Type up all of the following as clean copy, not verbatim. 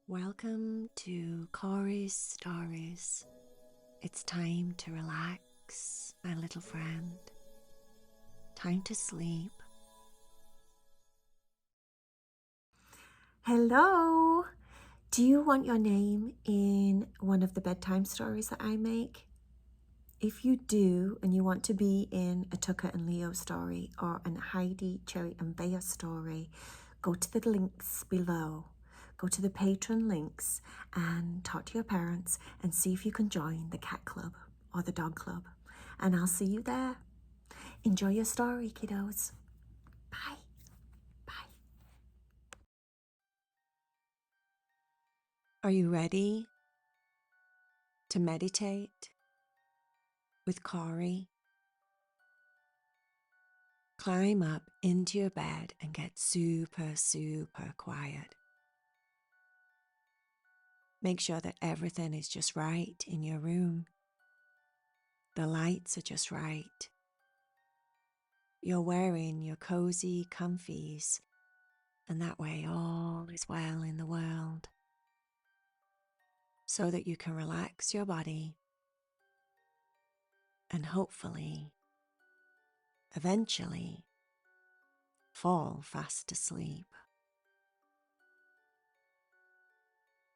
Welcome to Cory's Stories. It's time to relax, my little friend. Time to sleep. Hello! Do you want your name in one of the bedtime stories that I make? If you do, and you want to be in a Tucker and Leo story or an Heidi, Cherry and Bea story, go to the links below. Go to the patron links and talk to your parents and see if you can join the cat club or the dog club. And I'll see you there. Enjoy your story, kiddos. Bye. Bye. Are you ready to meditate with Cory? Climb up into your bed and get super, super quiet. Make sure that everything is just right in your room. The lights are just right. You're wearing your cozy comfies, and that way all is well in the world, so that you can relax your body and hopefully, eventually, fall fast asleep.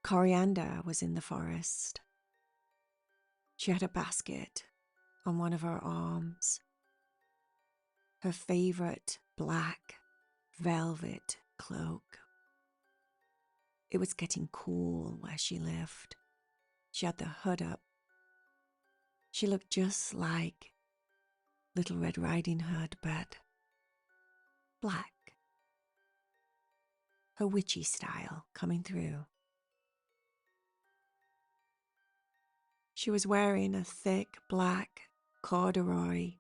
Corriannda was in the forest. She had a basket on one of her arms, her favourite black velvet cloak. It was getting cool where she lived. She had the hood up. She looked just like Little Red Riding Hood, but black. Her witchy style coming through. She was wearing a thick black corduroy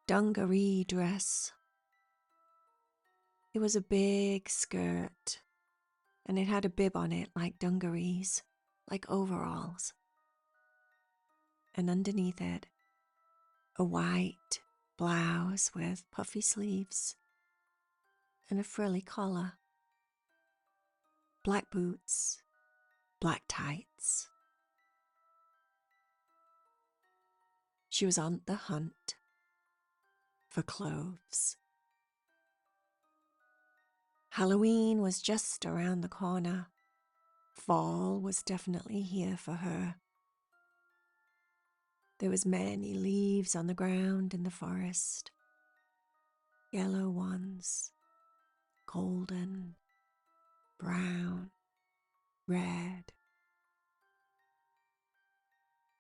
dungaree dress. It was a big skirt, and it had a bib on it like dungarees, like overalls. And underneath it, a white blouse with puffy sleeves and a frilly collar. Black boots, black tights. She was on the hunt for clothes. Halloween was just around the corner. Fall was definitely here for her. There was many leaves on the ground in the forest. Yellow ones, golden, brown, red.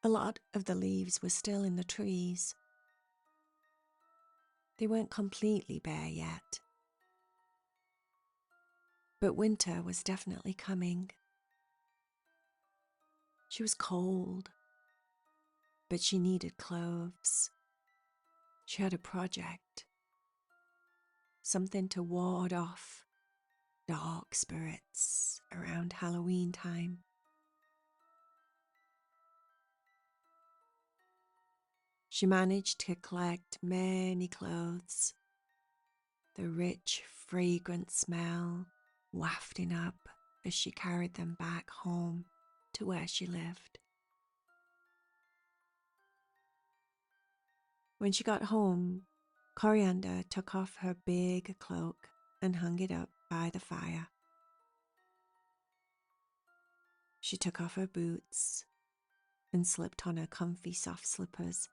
A lot of the leaves were still in the trees. They weren't completely bare yet. But winter was definitely coming. She was cold, but she needed clothes. She had a project, something to ward off dark spirits around Halloween time. She managed to collect many clothes, the rich, fragrant smell wafting up as she carried them back home to where she lived. When she got home, Corriannda took off her big cloak and hung it up by the fire. She took off her boots and slipped on her comfy soft slippers.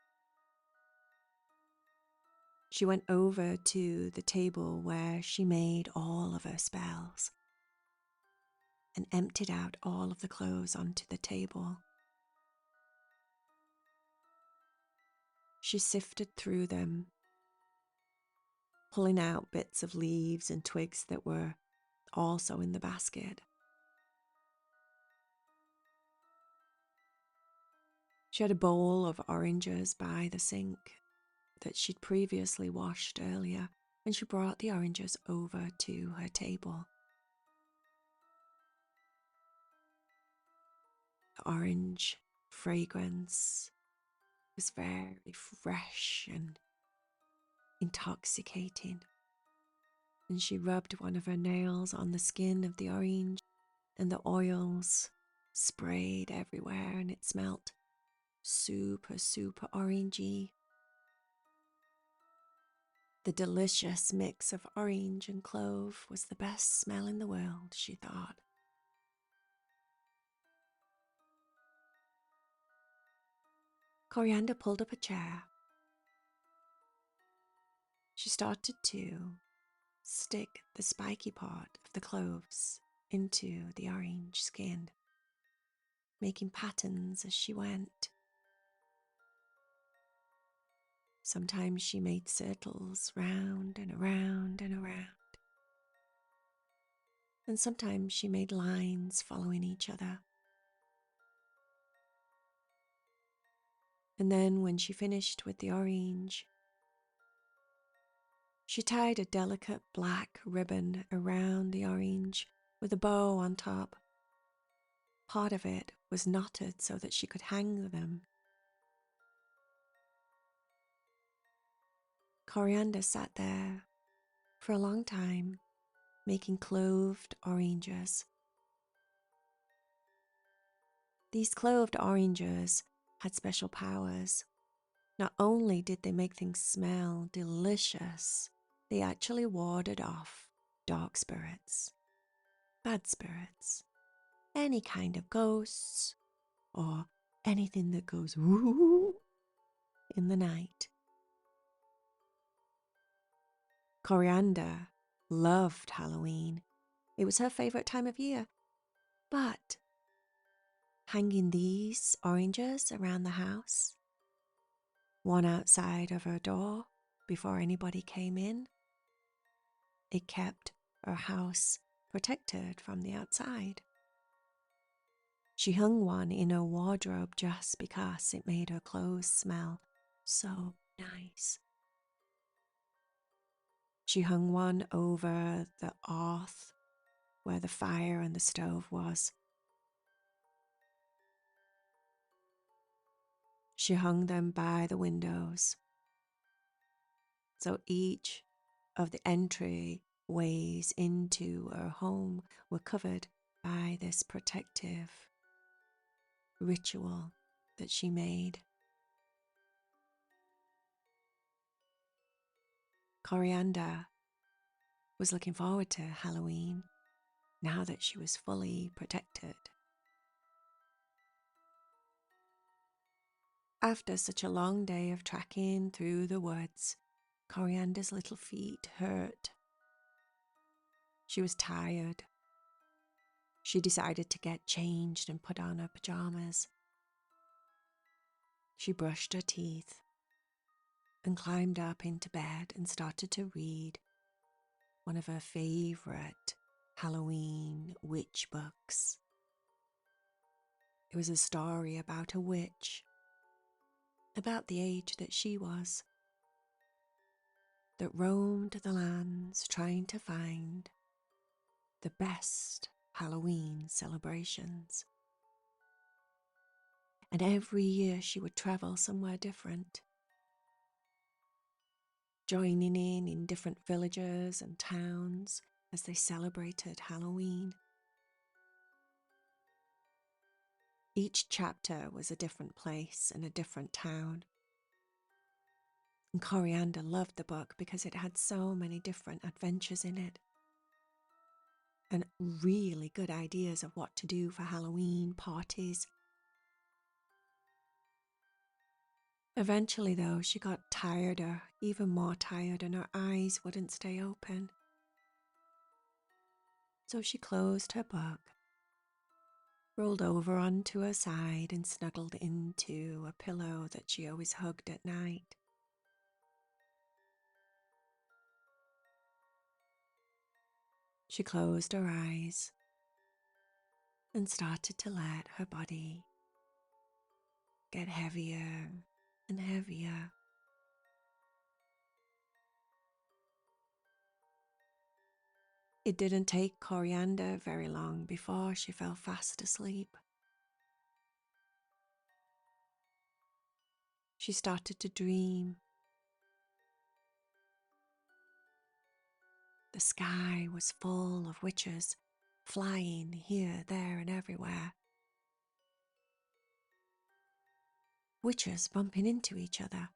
She went over to the table where she made all of her spells and emptied out all of the clothes onto the table. She sifted through them, pulling out bits of leaves and twigs that were also in the basket. She had a bowl of oranges by the sink that she'd previously washed earlier, and she brought the oranges over to her table. The orange fragrance was very fresh and intoxicating, and she rubbed one of her nails on the skin of the orange and the oils sprayed everywhere, and it smelt super, super orangey. The delicious mix of orange and clove was the best smell in the world, she thought. Corriannda pulled up a chair. She started to stick the spiky part of the cloves into the orange skin, making patterns as she went. Sometimes she made circles round and around and around. And sometimes she made lines following each other. And then when she finished with the orange, she tied a delicate black ribbon around the orange with a bow on top. Part of it was knotted so that she could hang them. Corriannda sat there for a long time, making cloved oranges. These cloved oranges had special powers. Not only did they make things smell delicious, they actually warded off dark spirits, bad spirits, any kind of ghosts, or anything that goes woo in the night. Corriannda loved Halloween. It was her favorite time of year. But hanging these oranges around the house, one outside of her door before anybody came in, it kept her house protected from the outside. She hung one in her wardrobe just because it made her clothes smell so nice. She hung one over the hearth where the fire and the stove was. She hung them by the windows, so each of the entryways into her home were covered by this protective ritual that she made. Corriannda was looking forward to Halloween now that she was fully protected. After such a long day of trekking through the woods, Corriannda's little feet hurt. She was tired. She decided to get changed and put on her pajamas. She brushed her teeth and climbed up into bed and started to read one of her favorite Halloween witch books. It was a story about a witch, about the age that she was, that roamed the lands trying to find the best Halloween celebrations. And every year she would travel somewhere different, joining in different villages and towns as they celebrated Halloween. Each chapter was a different place and a different town. And Corriannda loved the book because it had so many different adventures in it and really good ideas of what to do for Halloween parties. Eventually, though, she got tireder, even more tired, and her eyes wouldn't stay open. So she closed her book, rolled over onto her side, and snuggled into a pillow that she always hugged at night. She closed her eyes and started to let her body get heavier and heavier. It didn't take Corriannda very long before she fell fast asleep. She started to dream. The sky was full of witches flying here, there, and everywhere. Witches bumping into each other,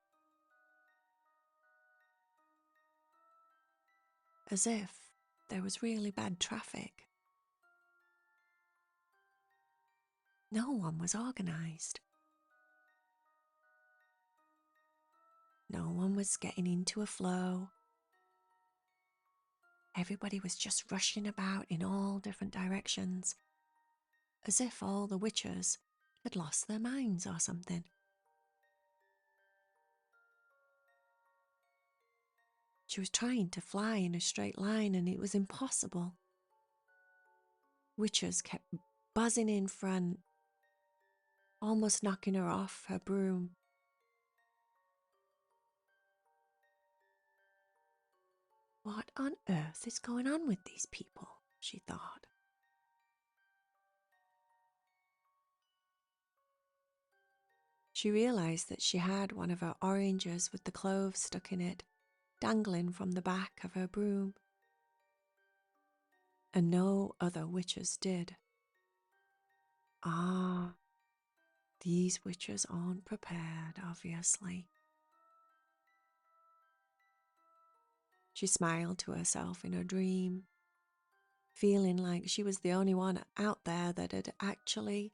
as if there was really bad traffic. No one was organised. No one was getting into a flow. Everybody was just rushing about in all different directions, as if all the witches had lost their minds or something. She was trying to fly in a straight line and it was impossible. Witches kept buzzing in front, almost knocking her off her broom. What on earth is going on with these people? She thought. She realised that she had one of her oranges with the cloves stuck in it, dangling from the back of her broom. And no other witches did. Ah, these witches aren't prepared, obviously. She smiled to herself in her dream, feeling like she was the only one out there that had actually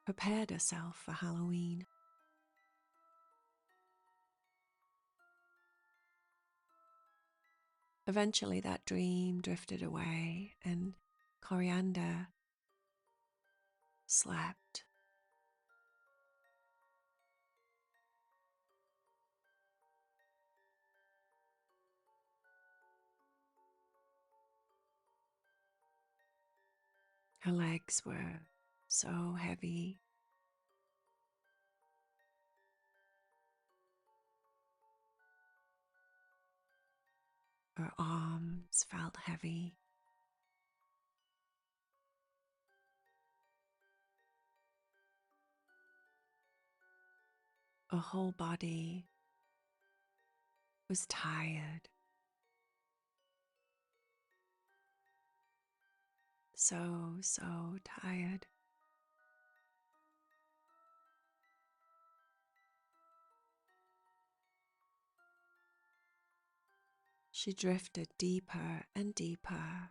prepared herself for Halloween. Eventually that dream drifted away and Corriannda slept. Her legs were so heavy. Her arms felt heavy. Her whole body was tired. So tired. She drifted deeper and deeper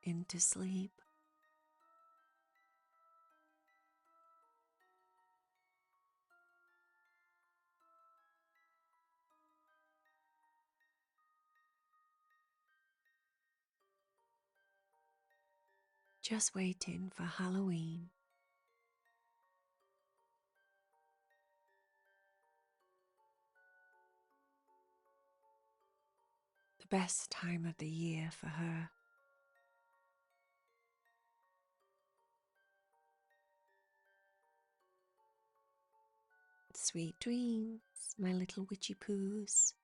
into sleep. Just waiting for Halloween. The best time of the year for her. Sweet dreams, my little witchy poos.